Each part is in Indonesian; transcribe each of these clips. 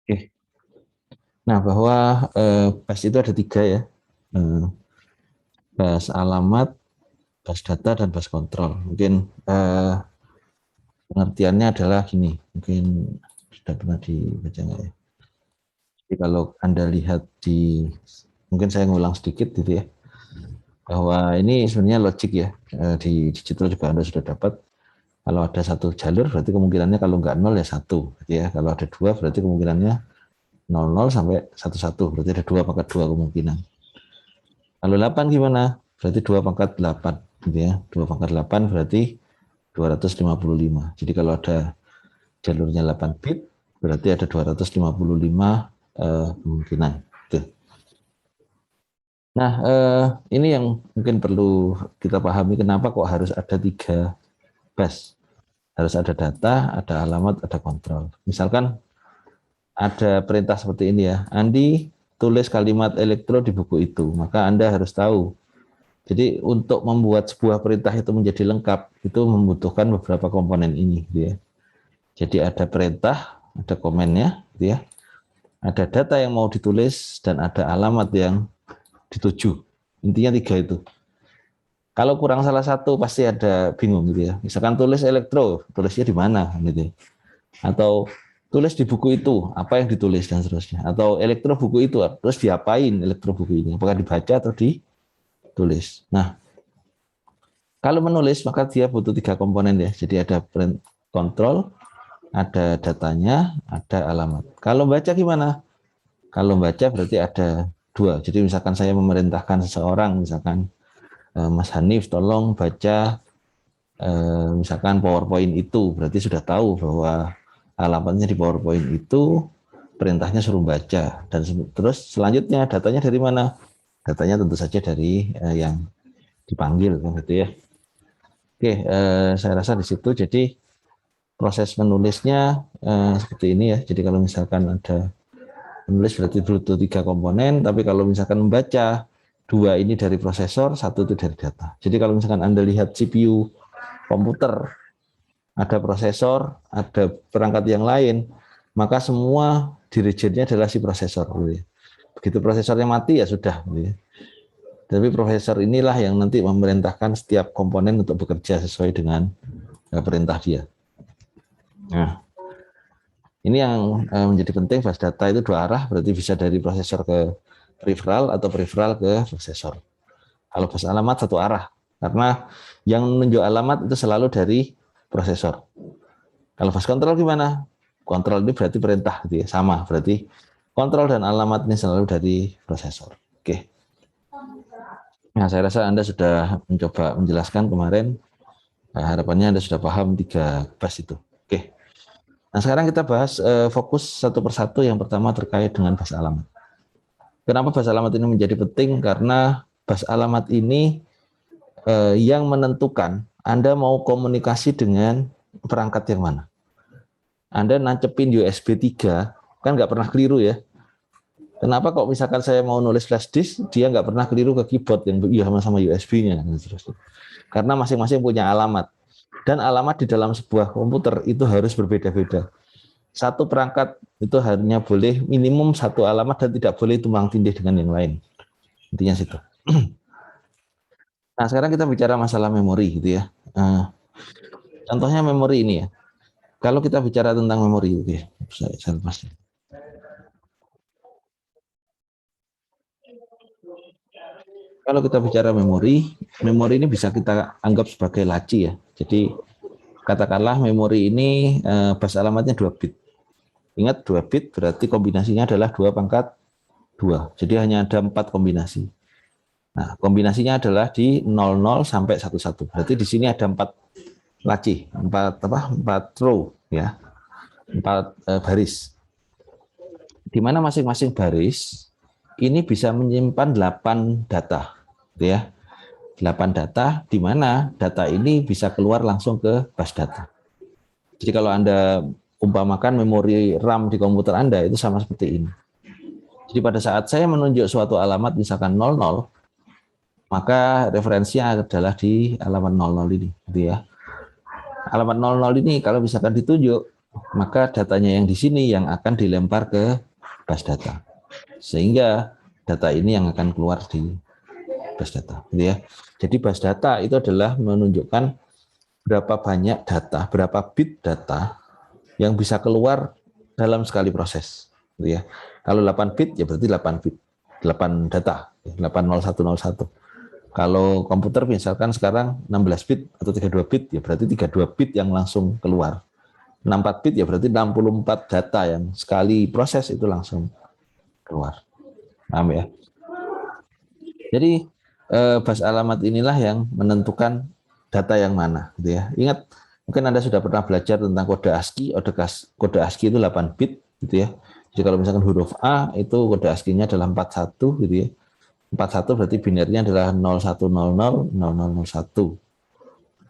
Oke. Nah, bahwa bus itu ada 3 ya. Bus alamat, bus data, dan bus kontrol. Mungkin pengertiannya adalah gini, mungkin sudah pernah dibaca nggak ya? Jadi kalau Anda lihat mungkin saya ngulang sedikit gitu ya, bahwa ini sebenarnya logik ya, di digital juga Anda sudah dapat, kalau ada satu jalur berarti kemungkinannya kalau nggak nol ya satu, gitu ya. Kalau ada dua berarti kemungkinannya 00 sampai 11, berarti ada 2 pangkat 2 kemungkinan. Kalau 8 gimana? Berarti 2 pangkat 8 gitu ya. 2 pangkat 8 berarti 255. Jadi kalau ada jalurnya 8 bit, berarti ada 255 kemungkinan. Gitu. Nah, ini yang mungkin perlu kita pahami, kenapa kok harus ada 3 bus. Harus ada data, ada alamat, ada kontrol. Misalkan ada perintah seperti ini ya, Andi tulis kalimat elektro di buku itu, maka Anda harus tahu. Jadi untuk membuat sebuah perintah itu menjadi lengkap, itu membutuhkan beberapa komponen ini, gitu ya. Jadi ada perintah, ada komennya, gitu ya. Ada data yang mau ditulis dan ada alamat yang dituju. Intinya 3 itu. Kalau kurang salah satu pasti ada bingung gitu ya. Misalkan tulis elektro, tulisnya di mana gitu. Atau tulis di buku itu, apa yang ditulis dan seterusnya. Atau elektro buku itu, terus diapain elektro buku ini? Apakah dibaca atau ditulis? Nah, kalau menulis maka dia butuh 3 komponen ya. Jadi ada print control, ada datanya, ada alamat. Kalau baca gimana? Kalau baca berarti ada 2. Jadi misalkan saya memerintahkan seseorang, misalkan Mas Hanif tolong baca misalkan PowerPoint itu, berarti sudah tahu bahwa alamatnya di PowerPoint itu, perintahnya suruh baca, dan terus selanjutnya datanya dari mana? Datanya tentu saja dari yang dipanggil kan gitu ya. Oke, saya rasa di situ. Jadi proses menulisnya seperti ini ya. Jadi kalau misalkan ada menulis berarti butuh 3 komponen, tapi kalau misalkan membaca, 2 ini dari prosesor, 1 itu dari data. Jadi kalau misalkan Anda lihat CPU komputer, ada prosesor, ada perangkat yang lain, maka semua dirijennya adalah si prosesor. Begitu prosesornya mati ya sudah. Tapi prosesor inilah yang nanti memerintahkan setiap komponen untuk bekerja sesuai dengan perintah dia. Nah, ini yang menjadi penting, bus data itu 2 arah, berarti bisa dari prosesor ke peripheral atau peripheral ke prosesor. Kalau bus alamat 1 arah, karena yang menunjuk alamat itu selalu dari prosesor. Kalau bus kontrol gimana? Kontrol ini berarti perintah gitu ya, sama, berarti kontrol dan alamat ini selalu dari prosesor. Oke. Nah, saya rasa Anda sudah mencoba menjelaskan kemarin. Harapannya Anda sudah paham 3 bus itu. Oke. Nah, sekarang kita bahas fokus satu persatu. Yang pertama terkait dengan bus alamat. Kenapa bus alamat ini menjadi penting? Karena bus alamat ini yang menentukan Anda mau komunikasi dengan perangkat yang mana. Anda nancepin USB 3, kan nggak pernah keliru ya. Kenapa kok misalkan saya mau nulis flash disk, dia nggak pernah keliru ke keyboard yang sama USB-nya. Karena masing-masing punya alamat. Dan alamat di dalam sebuah komputer itu harus berbeda-beda. Satu perangkat itu hanya boleh minimum 1 alamat dan tidak boleh tumpang tindih dengan yang lain. Intinya situ. Nah, sekarang kita bicara masalah memori gitu ya. Contohnya memori ini ya. Kalau kita bicara tentang memori, oke, saya lepas. Kalau kita bicara memori, memori ini bisa kita anggap sebagai laci ya. Jadi katakanlah memori ini bus alamatnya 2 bit. Ingat 2 bit berarti kombinasinya adalah 2 pangkat 2. Jadi hanya ada 4 kombinasi. Nah, kombinasinya adalah di 00 sampai 11. Berarti di sini ada 4 laci, 4 row ya. 4 baris. Di mana masing-masing baris ini bisa menyimpan 8 data, gitu ya. 8 data, di mana data ini bisa keluar langsung ke bus data. Jadi kalau Anda umpamakan memori RAM di komputer Anda itu sama seperti ini. Jadi pada saat saya menunjuk suatu alamat misalkan 00, maka referensinya adalah di alamat 00 ini, gitu ya. Alamat 00 ini kalau misalkan ditunjuk, maka datanya yang di sini yang akan dilempar ke bus data. Sehingga data ini yang akan keluar di bus data, gitu ya. Jadi bus data itu adalah menunjukkan berapa banyak data, berapa bit data yang bisa keluar dalam sekali proses, gitu ya. Kalau 8 bit ya berarti 8 bit, 8 data, 80101. Kalau komputer misalkan sekarang 16 bit atau 32 bit ya berarti 32 bit yang langsung keluar. 64 bit ya berarti 64 data yang sekali proses itu langsung keluar. Paham ya? Jadi bus alamat inilah yang menentukan data yang mana, gitu ya. Ingat, mungkin Anda sudah pernah belajar tentang kode ASCII. Kode ASCII itu 8 bit, gitu ya. Jadi kalau misalkan huruf A itu kode ASCII-nya adalah 41, gitu ya. 41 berarti binernya adalah 01000001.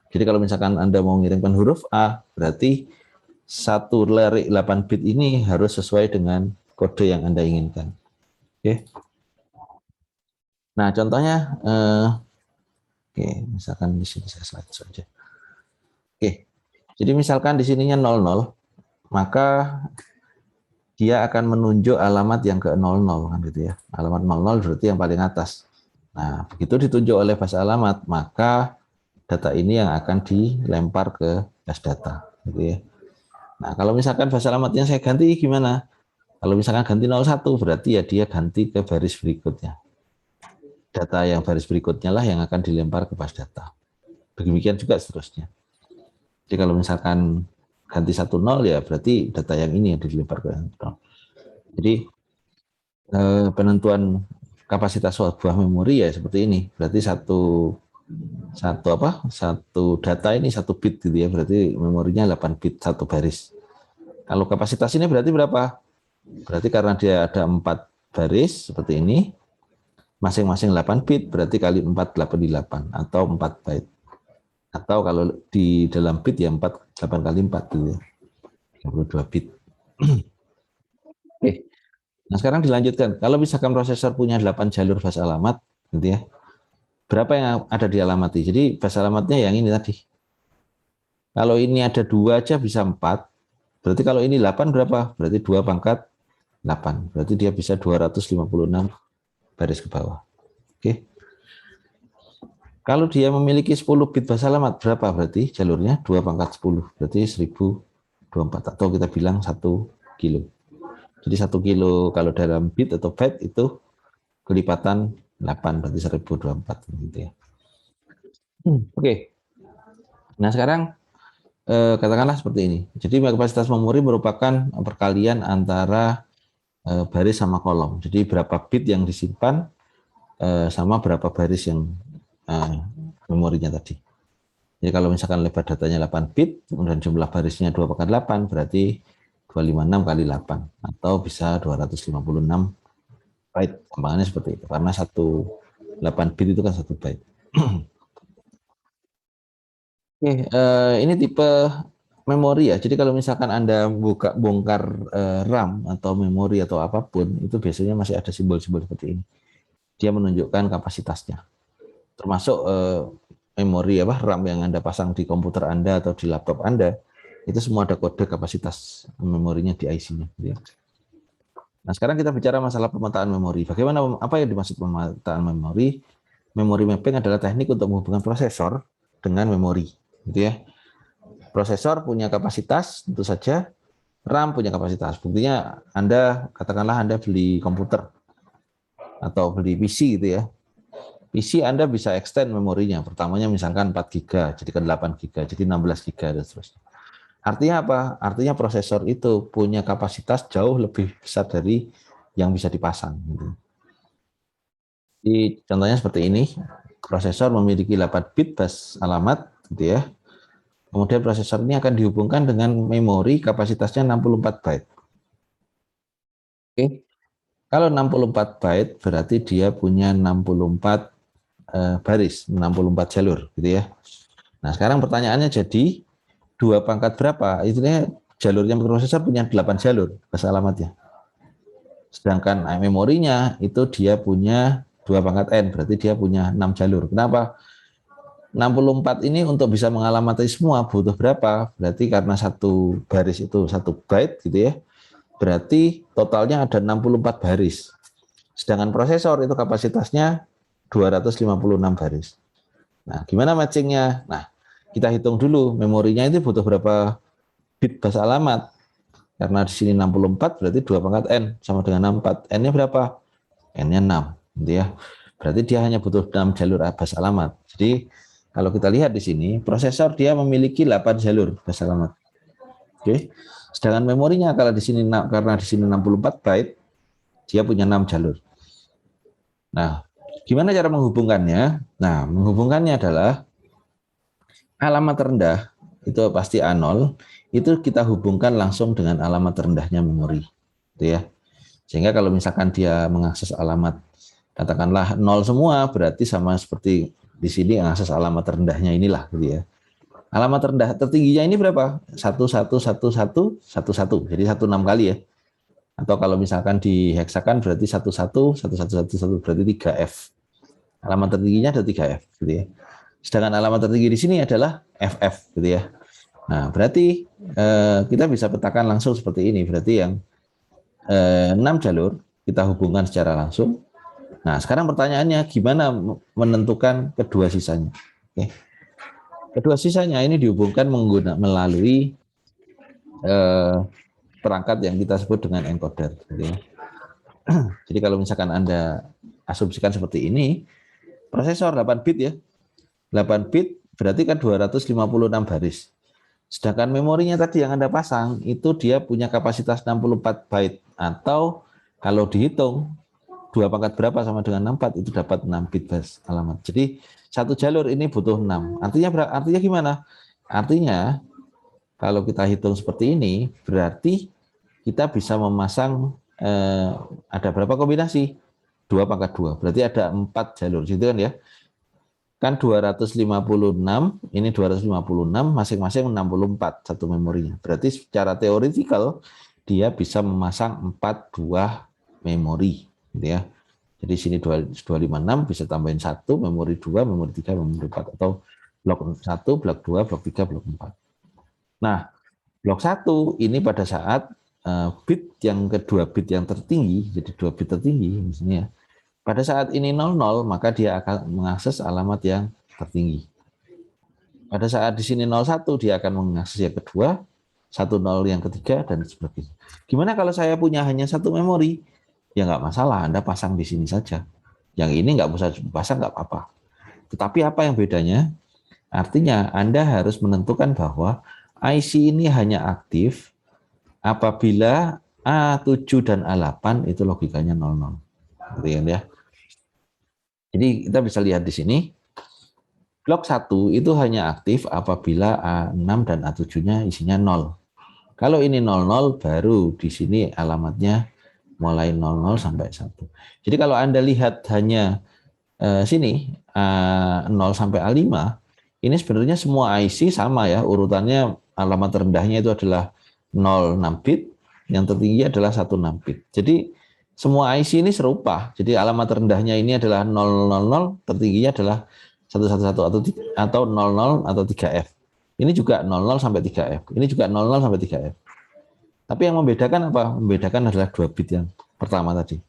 Jadi kalau misalkan Anda mau mengirimkan huruf A, berarti satu leri 8 bit ini harus sesuai dengan kode yang Anda inginkan. Oke. Nah, contohnya oke, misalkan di sini saya slide saja. Oke. Jadi misalkan di sininya 00, maka dia akan menunjuk alamat yang ke 00 kan gitu ya. Alamat 00 berarti yang paling atas. Nah, begitu ditunjuk oleh bus alamat, maka data ini yang akan dilempar ke bus data gitu ya. Nah, kalau misalkan bus alamatnya saya ganti gimana? Kalau misalkan ganti 01 berarti ya dia ganti ke baris berikutnya. Data yang baris berikutnya lah yang akan dilempar ke bus data. Demikian juga seterusnya. Jadi kalau misalkan ganti 10 ya berarti data yang ini yang dilempar ke 0. Jadi penentuan kapasitas sebuah memori ya seperti ini. Berarti satu data ini 1 bit gitu ya. Berarti memorinya 8 bit satu baris. Kalau kapasitas ini berarti berapa? Berarti karena dia ada 4 baris seperti ini, masing-masing 8 bit berarti kali 4 88 atau 4 byte. Atau kalau di dalam bit ya 8 kali 4 gitu ya. 32 bit. Oke. Nah, sekarang dilanjutkan. Kalau misalkan prosesor punya 8 jalur bus alamat gitu ya. Berapa yang ada di alamati? Jadi bus alamatnya yang ini tadi. Kalau ini ada 2 aja bisa 4. Berarti kalau ini 8 berapa? Berarti 2 pangkat 8. Berarti dia bisa 256 baris ke bawah. Oke. Kalau dia memiliki 10 bit bus alamat berapa berarti jalurnya? 2 pangkat 10. Berarti 1024 atau kita bilang 1 kilo. Jadi 1 kilo kalau dalam bit atau byte itu kelipatan 8 berarti 1024 gitu ya. Oke. Nah, sekarang katakanlah seperti ini. Jadi kapasitas memori merupakan perkalian antara baris sama kolom. Jadi berapa bit yang disimpan sama berapa baris yang memorinya tadi. Jadi kalau misalkan lebar datanya 8 bit, kemudian jumlah barisnya 2 pangkat 8, berarti 256 kali 8, atau bisa 256 byte. Gampangannya seperti itu, karena 8 bit itu kan 1 byte. Oke, ini tipe memori ya. Jadi kalau misalkan Anda bongkar RAM atau memori atau apapun, itu biasanya masih ada simbol-simbol seperti ini. Dia menunjukkan kapasitasnya. Termasuk memori RAM yang Anda pasang di komputer Anda atau di laptop Anda, itu semua ada kode kapasitas memorinya di IC-nya. Nah, sekarang kita bicara masalah pemetaan memori. Apa yang dimaksud pemetaan memori? Memory mapping adalah teknik untuk menghubungkan prosesor dengan memori, gitu ya. Prosesor punya kapasitas, tentu saja. RAM punya kapasitas. Buktinya katakanlah Anda beli komputer atau beli PC gitu ya. PC Anda bisa extend memorinya. Pertamanya misalkan 4 GB, jadi ke 8 GB, jadi 16 GB dan seterusnya. Artinya apa? Artinya prosesor itu punya kapasitas jauh lebih besar dari yang bisa dipasang. Gitu. Jadi contohnya seperti ini. Prosesor memiliki 8 bit bus alamat, gitu ya. Kemudian prosesor ini akan dihubungkan dengan memori kapasitasnya 64 byte. Oke. Kalau 64 byte berarti dia punya 64 baris, 64 jalur gitu ya. Nah, sekarang pertanyaannya jadi 2 pangkat berapa? Itunya jalurnya prosesor punya 8 jalur bus alamatnya. Sedangkan memorinya itu dia punya 2 pangkat N, berarti dia punya 6 jalur. Kenapa? 64 ini untuk bisa mengalamati semua butuh berapa? Berarti karena satu baris itu 1 byte gitu ya. Berarti totalnya ada 64 baris. Sedangkan prosesor itu kapasitasnya 256 baris. Nah, gimana matchingnya? Nah, kita hitung dulu memorinya itu butuh berapa bit bas alamat. Karena di sini 64 berarti 2 pangkat N sama dengan 64. N-nya berapa? N-nya 6 gitu ya. Berarti dia hanya butuh 6 jalur bas alamat. Jadi kalau kita lihat di sini, prosesor dia memiliki 8 jalur bas alamat. Oke. Sedangkan memorinya kalau di sini karena di sini 64 byte, dia punya 6 jalur. Nah, gimana cara menghubungkannya? Nah, menghubungkannya adalah alamat rendah itu pasti A0, itu kita hubungkan langsung dengan alamat rendahnya memori. Gitu ya. Sehingga kalau misalkan dia mengakses alamat katakanlah 0 semua, berarti sama seperti di sini mengakses alamat rendahnya inilah gitu ya. Alamat rendah tertingginya ini berapa? 111111. Jadi 16 kali ya. Atau kalau misalkan di heksakan berarti 111111 berarti 3F. Alamat tertingginya ada 3F gitu ya. Sedangkan alamat tertinggi di sini adalah FF gitu ya. Nah, berarti kita bisa petakan langsung seperti ini. Berarti yang 6 jalur kita hubungkan secara langsung. Nah, sekarang pertanyaannya gimana menentukan kedua sisanya? Oke. Kedua sisanya ini dihubungkan melalui perangkat yang kita sebut dengan encoder. Gitu ya. Jadi kalau misalkan Anda asumsikan seperti ini, prosesor 8 bit ya. 8 bit berarti kan 256 baris. Sedangkan memorinya tadi yang Anda pasang itu dia punya kapasitas 64 byte atau kalau dihitung 2 pangkat berapa sama dengan 64 itu dapat 6 bit bas alamat. Jadi satu jalur ini butuh 6. Artinya gimana? Artinya kalau kita hitung seperti ini berarti kita bisa memasang ada berapa kombinasi? 2 pangkat 2. Berarti ada 4 jalur gitu kan ya. Kan 256, ini 256, masing-masing 64 satu memorinya. Berarti secara teoretikal dia bisa memasang 4 buah memori gitu ya. Jadi sini 256 bisa tambahin 1, memori 2, memori 3, memori 4 atau blok 1, blok 2, blok 3, blok 4. Nah, blok 1 ini pada saat bit yang kedua bit yang tertinggi, jadi 2 bit tertinggi misalnya. Pada saat ini 00, maka dia akan mengakses alamat yang tertinggi. Pada saat di sini 01, dia akan mengakses yang kedua, 10 yang ketiga, dan sebagainya. Gimana kalau saya punya hanya satu memori? Ya nggak masalah, Anda pasang di sini saja. Yang ini nggak usah pasang, nggak apa-apa. Tetapi apa yang bedanya? Artinya Anda harus menentukan bahwa IC ini hanya aktif apabila A7 dan A8 itu logikanya 00. Gitu ya. Jadi kita bisa lihat di sini, blok 1 itu hanya aktif apabila A6 dan A7-nya isinya 0. Kalau ini 00, baru di sini alamatnya mulai 00 sampai 1. Jadi kalau Anda lihat hanya sini A0 sampai A5, ini sebenarnya semua IC sama ya, urutannya alamat rendahnya itu adalah 0 6 bit, yang tertinggi adalah 1 6 bit. Jadi semua IC ini serupa. Jadi alamat rendahnya ini adalah 000, tertingginya adalah 111 atau 00 atau 3F. Ini juga 00 sampai 3F. Ini juga 00 sampai 3F. Tapi yang membedakan apa? Membedakan adalah 2 bit yang pertama tadi.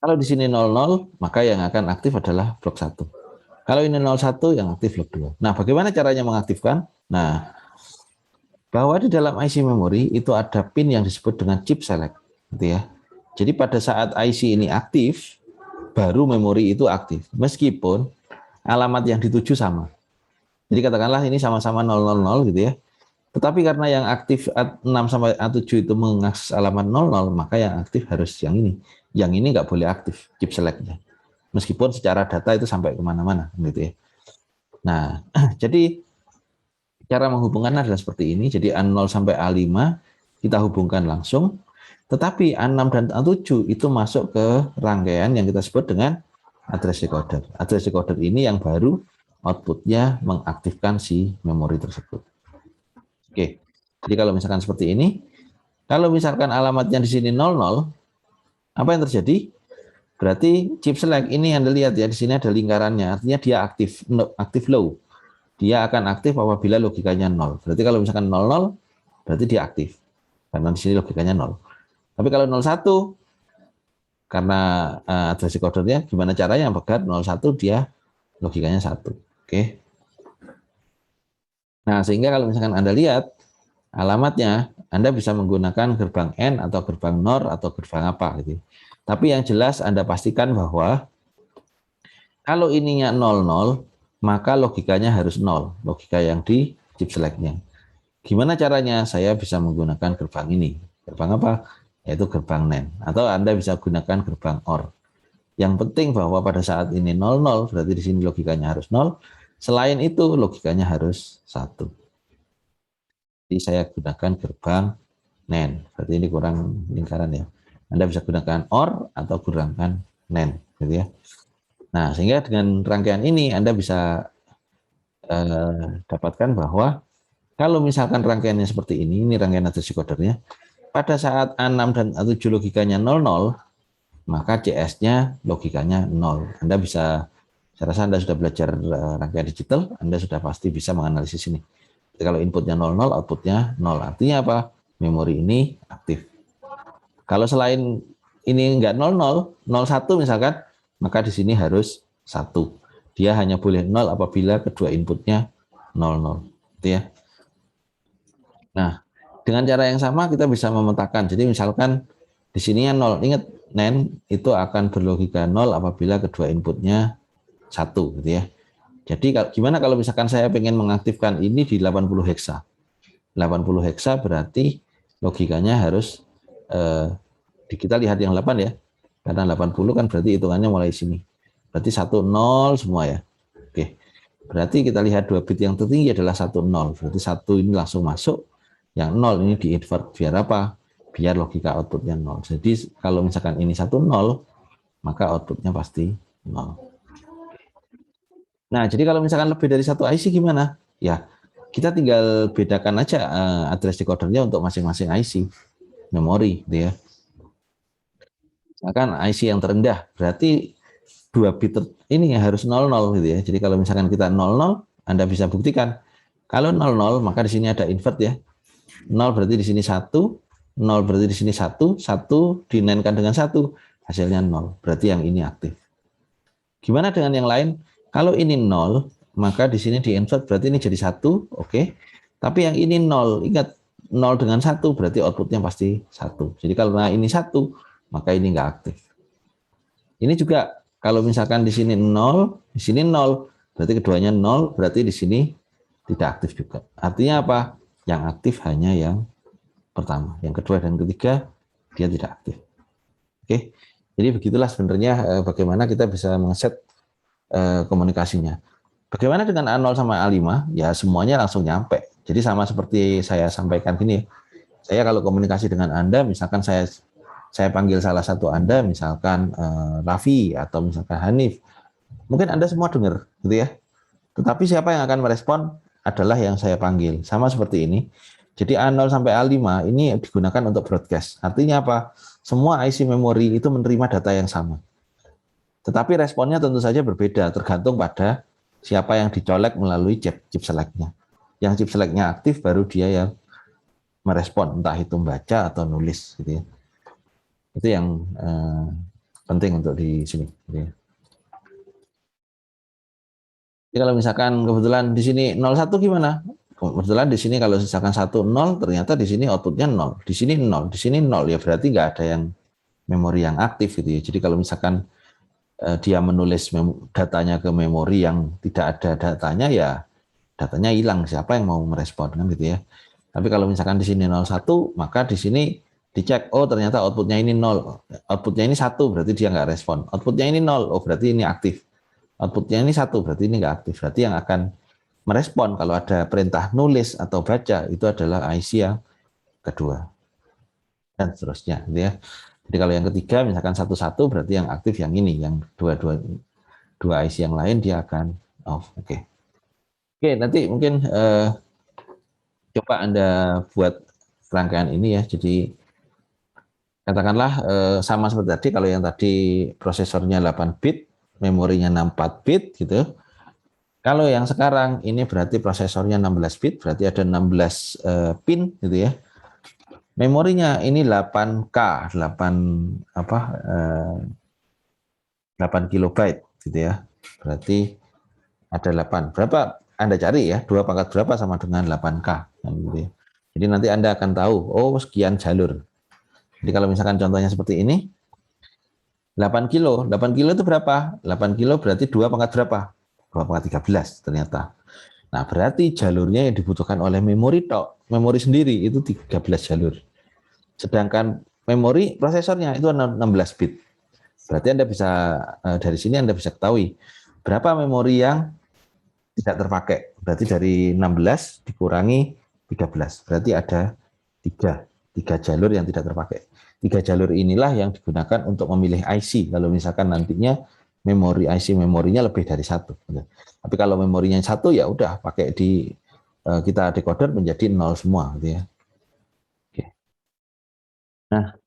Kalau di sini 00, maka yang akan aktif adalah blok 1. Kalau ini 01, yang aktif blok 2. Nah, bagaimana caranya mengaktifkan? Nah, bahwa di dalam IC memory itu ada pin yang disebut dengan chip select. Gitu ya. Jadi pada saat IC ini aktif, baru memori itu aktif. Meskipun alamat yang dituju sama. Jadi katakanlah ini sama-sama 000 gitu ya. Tetapi karena yang aktif 6 sampai A7 itu mengakses alamat 00, maka yang aktif harus yang ini. Yang ini nggak boleh aktif chip selectnya. Meskipun secara data itu sampai kemana-mana gitu ya. Nah, jadi cara menghubungkan adalah seperti ini. Jadi A0 sampai A5 kita hubungkan langsung. Tetapi A6 dan A7 itu masuk ke rangkaian yang kita sebut dengan address decoder. Address decoder ini yang baru outputnya mengaktifkan si memori tersebut. Oke, jadi kalau misalkan seperti ini, kalau misalkan alamatnya di sini 00, apa yang terjadi? Berarti chip select ini Anda lihat ya, di sini ada lingkarannya, artinya dia aktif, aktif low. Dia akan aktif apabila logikanya 0. Berarti kalau misalkan 00, berarti dia aktif. Karena di sini logikanya 0. Tapi kalau 01, karena address decodernya gimana caranya agar 01 dia logikanya 1. Oke. Nah, sehingga kalau misalkan Anda lihat alamatnya, Anda bisa menggunakan gerbang N atau gerbang NOR atau gerbang apa gitu. Tapi yang jelas Anda pastikan bahwa kalau ininya 00, maka logikanya harus 0, logika yang di chip select-nya. Gimana caranya? Saya bisa menggunakan gerbang ini. Gerbang apa? Yaitu gerbang NAND. Atau Anda bisa gunakan gerbang OR. Yang penting bahwa pada saat ini 00, berarti di sini logikanya harus 0. Selain itu, logikanya harus 1. Jadi saya gunakan gerbang NAND. Berarti ini kurang lingkaran ya. Anda bisa gunakan OR atau gunakan NAND. Gitu ya. Nah, sehingga dengan rangkaian ini Anda bisa dapatkan bahwa kalau misalkan rangkaiannya seperti ini rangkaian address decodernya, pada saat A6 dan A7 logikanya 00, maka CS-nya logikanya 0. Anda bisa, saya rasa Anda sudah belajar rangkaian digital, Anda sudah pasti bisa menganalisis ini. Jadi kalau inputnya 00, outputnya 0. Artinya apa? Memori ini aktif. Kalau selain ini enggak 00, 01 misalkan, maka di sini harus 1. Dia hanya boleh 0 apabila kedua inputnya 00. Gitu ya. Nah, dengan cara yang sama kita bisa memetakan. Jadi misalkan di sini 0. Ingat, NAND itu akan berlogika 0 apabila kedua inputnya 1 gitu ya. Jadi gimana kalau misalkan saya ingin mengaktifkan ini di 80 heksa. 80 heksa berarti logikanya harus kita lihat yang 8 ya. Karena 80 kan berarti hitungannya mulai sini. Berarti 1 0 semua ya. Oke. Berarti kita lihat 2 bit yang tertinggi adalah 1 0. Berarti 1 ini langsung masuk. Yang 0 ini di invert biar apa? Biar logika outputnya 0. Jadi kalau misalkan ini 1 0, maka outputnya pasti 0. Nah, jadi kalau misalkan lebih dari satu IC gimana? Ya, kita tinggal bedakan aja address decodernya untuk masing-masing IC memori gitu ya. Misalkan IC yang terendah berarti 2 bit ini harus 00 gitu ya. Jadi kalau misalkan kita 00, Anda bisa buktikan kalau 00 maka di sini ada invert ya. 0 berarti di sini 1, 0 berarti di sini 1, 1 dinaikkan dengan 1, hasilnya 0. Berarti yang ini aktif. Gimana dengan yang lain? Kalau ini 0, maka di sini di invert berarti ini jadi 1, oke. Tapi yang ini 0, ingat 0 dengan 1 berarti outputnya pasti 1. Jadi kalau ini 1, maka ini enggak aktif. Ini juga kalau misalkan di sini 0, di sini 0, berarti keduanya 0, berarti di sini tidak aktif juga. Artinya apa? Yang aktif hanya yang pertama. Yang kedua dan ketiga dia tidak aktif. Oke. Jadi begitulah sebenarnya bagaimana kita bisa mengeset komunikasinya. Bagaimana dengan A0 sama A5? Ya semuanya langsung nyampe. Jadi sama seperti saya sampaikan gini. Saya kalau komunikasi dengan Anda, misalkan saya panggil salah satu Anda, misalkan Raffi atau misalkan Hanif, mungkin Anda semua dengar, gitu ya. Tetapi siapa yang akan merespon adalah yang saya panggil. Sama seperti ini. Jadi A0 sampai A5 ini digunakan untuk broadcast. Artinya apa? Semua IC memori itu menerima data yang sama. Tetapi responnya tentu saja berbeda, tergantung pada siapa yang dicolek melalui chip select-nya. Yang chip select-nya aktif, baru dia yang merespon, entah itu membaca atau nulis. Gitu ya. Itu yang penting untuk di sini. Gitu ya. Jadi kalau misalkan kebetulan di sini 01 gimana? Kebetulan di sini kalau misalkan 10, ternyata di sini outputnya 0, di sini 0, di sini 0, ya berarti nggak ada yang memori yang aktif gitu ya. Jadi kalau misalkan dia menulis datanya ke memori yang tidak ada datanya, ya datanya hilang, siapa yang mau merespon kan gitu ya. Tapi kalau misalkan di sini 01, maka di sini dicek, oh ternyata outputnya ini 0, outputnya ini 1, berarti dia nggak respon. Outputnya ini 0, oh berarti ini aktif. Outputnya ini 1, berarti ini nggak aktif. Berarti yang akan merespon kalau ada perintah nulis atau baca itu adalah IC yang kedua. Dan seterusnya gitu ya. Jadi kalau yang ketiga misalkan 1-1 berarti yang aktif yang ini, yang dua IC yang lain dia akan off. Oke. Oke, nanti mungkin coba Anda buat rangkaian ini ya. Jadi katakanlah sama seperti tadi, kalau yang tadi prosesornya 8 bit, memorinya 64 bit gitu. Kalau yang sekarang ini berarti prosesornya 16 bit, berarti ada 16 pin gitu ya. Memorinya ini 8K, 8 kilobyte gitu ya. Berarti ada 8. Berapa Anda cari ya? 2 pangkat berapa sama dengan 8K gitu ya. Jadi nanti Anda akan tahu, oh sekian jalur. Jadi kalau misalkan contohnya seperti ini, 8 kilo. 8 kilo itu berapa? 8 kilo berarti 2 pangkat berapa? 2 pangkat 13 ternyata. Nah, berarti jalurnya yang dibutuhkan oleh memori tok. Memori sendiri itu 13 jalur. Sedangkan memori prosesornya itu 16 bit. Berarti Anda bisa dari sini Anda bisa ketahui berapa memori yang tidak terpakai. Berarti dari 16 dikurangi 13. Berarti ada 3 jalur yang tidak terpakai. 3 jalur inilah yang digunakan untuk memilih IC. Kalau misalkan nantinya memori IC memorinya lebih dari 1. Tapi kalau memorinya 1 ya udah pakai di kita decoder menjadi 0 semua gitu ya. Oke. Nah,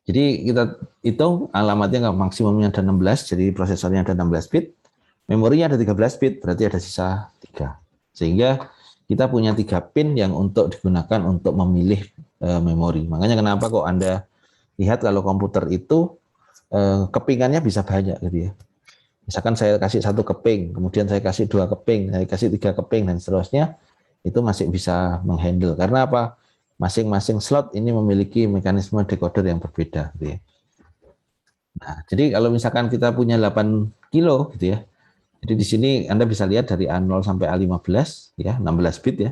jadi kita hitung alamatnya maksimumnya ada 16, jadi prosesornya ada 16 bit, memorinya ada 13 bit, berarti ada sisa 3. Sehingga kita punya 3 pin yang untuk digunakan untuk memilih memori. Makanya kenapa kok Anda lihat kalau komputer itu kepingannya bisa banyak gitu ya. Misalkan saya kasih 1 keping, kemudian saya kasih 2 keping, saya kasih 3 keping dan seterusnya, itu masih bisa menghandle. Karena apa? Masing-masing slot ini memiliki mekanisme decoder yang berbeda gitu ya. Nah, jadi kalau misalkan kita punya 8 kilo gitu ya. Jadi di sini Anda bisa lihat dari A0 sampai A15 ya, 16 bit ya.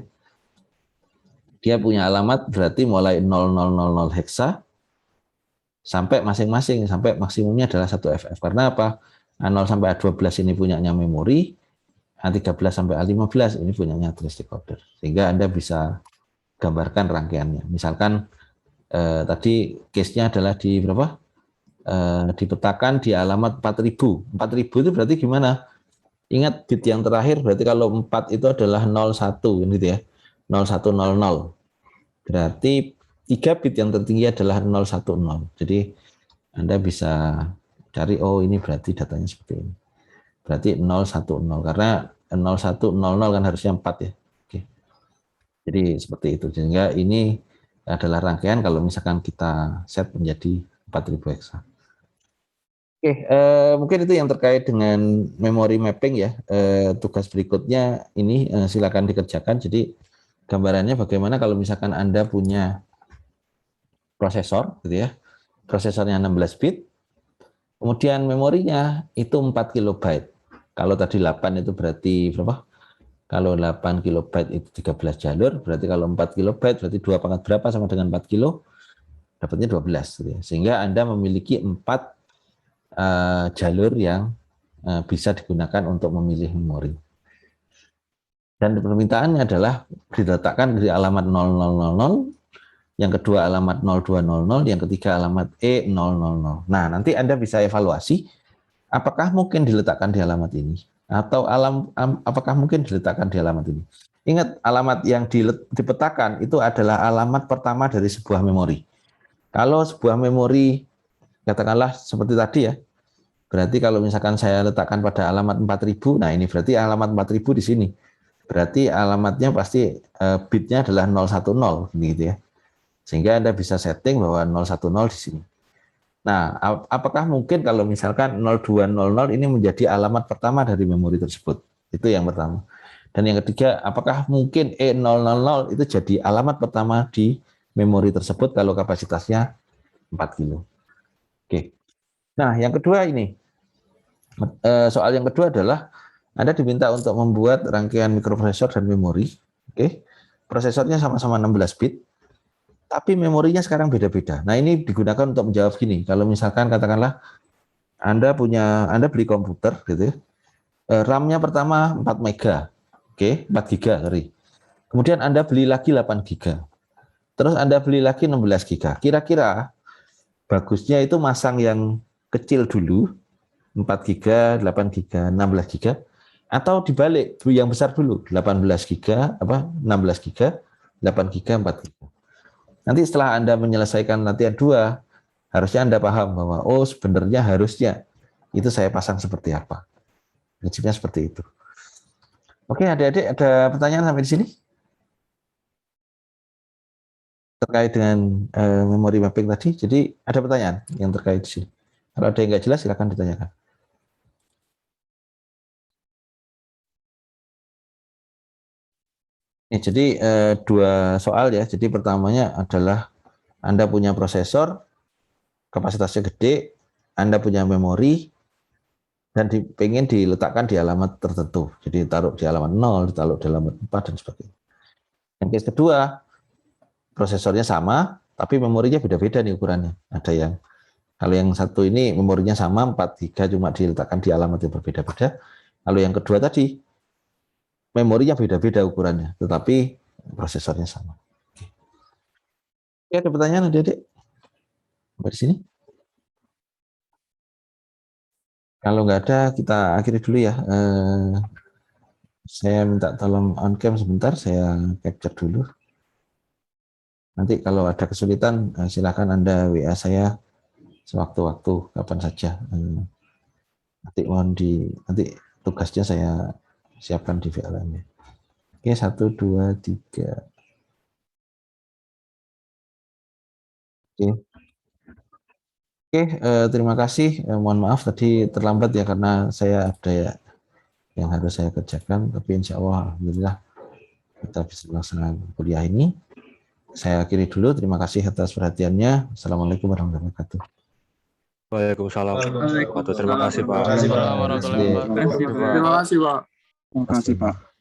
Dia punya alamat berarti mulai 0000 heksa sampai masing-masing sampai maksimumnya adalah 1 FF. Karena apa? A0 sampai A12 ini punyanya memori, A13 sampai A15 ini punyanya trace decoder. Sehingga Anda bisa gambarkan rangkaiannya. Misalkan tadi case-nya adalah di berapa? Dipetakan di alamat 4000. 4000 itu berarti gimana? Ingat bit yang terakhir berarti kalau 4 itu adalah 01 gitu ya. 0100. Berarti 3 bit yang tertinggi adalah 010. Jadi Anda bisa cari, oh ini berarti datanya seperti ini. Berarti 010 karena 0100 kan harusnya 4 ya. Oke. Jadi seperti itu. Sehingga ini adalah rangkaian kalau misalkan kita set menjadi 4000 heksa. Oke, mungkin itu yang terkait dengan memory mapping ya. Tugas berikutnya ini silakan dikerjakan. Jadi gambarannya bagaimana kalau misalkan Anda punya prosesor gitu ya. Prosesornya 16 bit, kemudian memorinya itu 4 kilobyte. Kalau tadi 8 itu berarti berapa? Kalau 8 kilobyte itu 13 jalur, berarti kalau 4 kilobyte berarti 2 pangkat berapa sama dengan 4 kilo? Dapatnya 12 gitu ya. Sehingga Anda memiliki 4 jalur yang bisa digunakan untuk memilih memori. Dan permintaannya adalah diletakkan di alamat 0000, yang kedua alamat 0200, yang ketiga alamat E000. Nah, nanti Anda bisa evaluasi apakah mungkin diletakkan di alamat ini atau apakah mungkin diletakkan di alamat ini. Ingat, alamat yang dipetakan itu adalah alamat pertama dari sebuah memori. Kalau sebuah memori katakanlah seperti tadi ya, berarti kalau misalkan saya letakkan pada alamat 4000, nah ini berarti alamat 4000 di sini. Berarti alamatnya pasti bitnya adalah 010 gitu ya. Sehingga Anda bisa setting bahwa 010 di sini. Nah, apakah mungkin kalau misalkan 0200 ini menjadi alamat pertama dari memori tersebut? Itu yang pertama. Dan yang ketiga, apakah mungkin E000 itu jadi alamat pertama di memori tersebut kalau kapasitasnya 4 kilo. Oke. Nah, yang kedua ini, soal yang kedua adalah Anda diminta untuk membuat rangkaian mikroprosesor dan memori. Oke. Prosesornya sama-sama 16 bit, tapi memorinya sekarang beda-beda. Nah, ini digunakan untuk menjawab gini. Kalau misalkan katakanlah Anda beli komputer gitu ya. RAM-nya pertama 4 mega. Oke, 4 giga, sorry. Kemudian Anda beli lagi 8 giga. Terus Anda beli lagi 16 giga. Kira-kira bagusnya itu masang yang kecil dulu, 4 giga, 8 giga, 16 giga, atau dibalik, yang besar dulu, 18 giga, 16 giga, 8 giga, 4 giga. Nanti setelah Anda menyelesaikan latihan 2, harusnya Anda paham bahwa oh sebenarnya harusnya itu saya pasang seperti apa. Prinsipnya seperti itu. Oke, adik-adik ada pertanyaan sampai di sini? Terkait dengan memory mapping tadi, jadi ada pertanyaan yang terkait di sini. Kalau ada yang nggak jelas, silakan ditanyakan. Jadi dua soal ya. Jadi pertamanya adalah Anda punya prosesor, kapasitasnya gede, Anda punya memori, dan pengen diletakkan di alamat tertentu. Jadi taruh di alamat 0, ditaruh di alamat 4, dan sebagainya. Yang case kedua, prosesornya sama, tapi memorinya beda-beda nih ukurannya. Ada yang, kalau yang satu ini memorinya sama, 4 GB, cuma diletakkan di alamat yang berbeda-beda. Lalu yang kedua tadi, memorinya beda-beda ukurannya, tetapi prosesornya sama. Oke, ada pertanyaan adik-adik? Sampai di sini? Kalau nggak ada, kita akhiri dulu ya. Saya minta tolong on cam sebentar, saya capture dulu. Nanti kalau ada kesulitan, silakan Anda WA saya sewaktu-waktu, kapan saja. Nanti nanti tugasnya saya siapkan di VLM ya. Oke, 1, 2, 3. Oke. Oke, terima kasih. Mohon maaf tadi terlambat ya karena saya ada yang harus saya kerjakan, tapi insya Allah alhamdulillah kita bisa melaksanakan kuliah ini. Saya akhiri dulu. Terima kasih atas perhatiannya. Assalamualaikum warahmatullahi wabarakatuh. Waalaikumsalam warahmatullahi wabarakatuh. Terima kasih Pak. Terima kasih Pak. Terima kasih Pak.